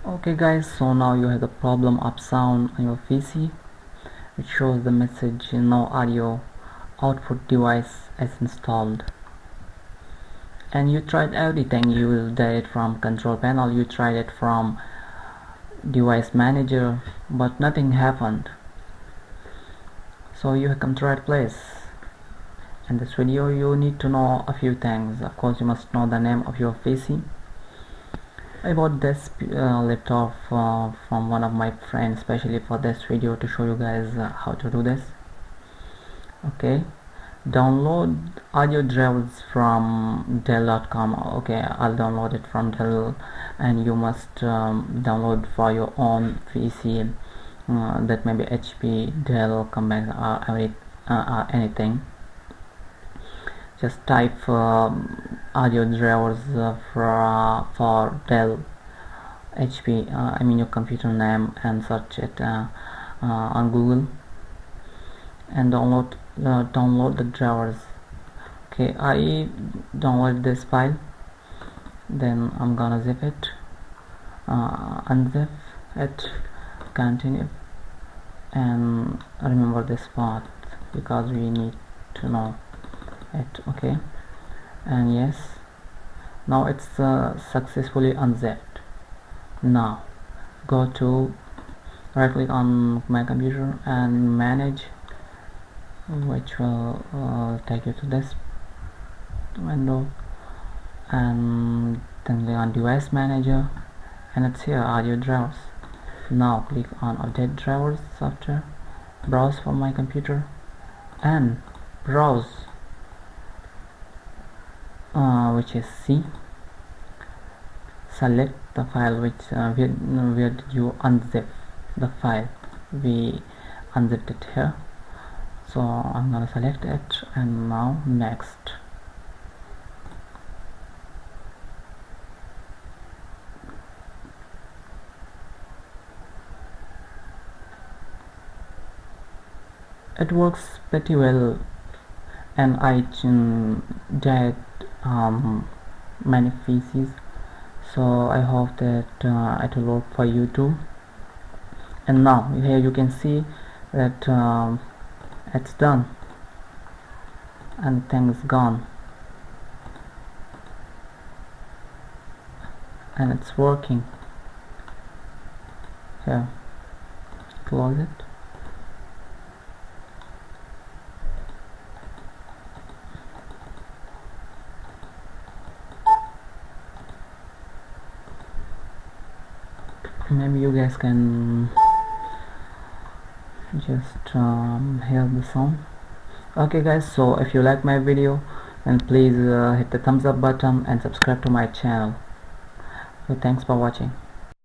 Okay guys, so now you have the problem of sound on your PC. It shows the message no audio output device is installed, and you tried everything. You did it from control panel, you tried it from device manager, but nothing happened. So you have come to the right place. In this video you need to know a few things. Of course you must know the name of your PC. I bought this laptop from one of my friends especially for this video to show you guys how to do this. Okay, download audio drivers from Dell.com. Okay, I'll download it from Dell, and you must download for your own PC. That may be HP, Dell, combined, or anything. Just type audio drivers for Dell, HP, I mean your computer name, and search it on Google and download the drivers. Okay, I downloaded this file, then I'm gonna zip it, unzip it, continue, and remember this part because we need to know it. Okay, and yes, now it's successfully unzipped. Now go to right click on my computer and manage, which will take you to this window, and then click on device manager, and it's here audio drivers. Now click on update drivers software, browse for my computer, and browse which is C. Select the file which where did you unzip the file. We unzipped it here, so I'm gonna select it, and now next. It works pretty well, and I did many PCs, so I hope that it will work for you too. And now here you can see that it's done and things gone, and it's working. Here, close it. Maybe you guys can just hear the sound. Okay guys, so if you like my video, then please hit the thumbs up button and subscribe to my channel. So thanks for watching.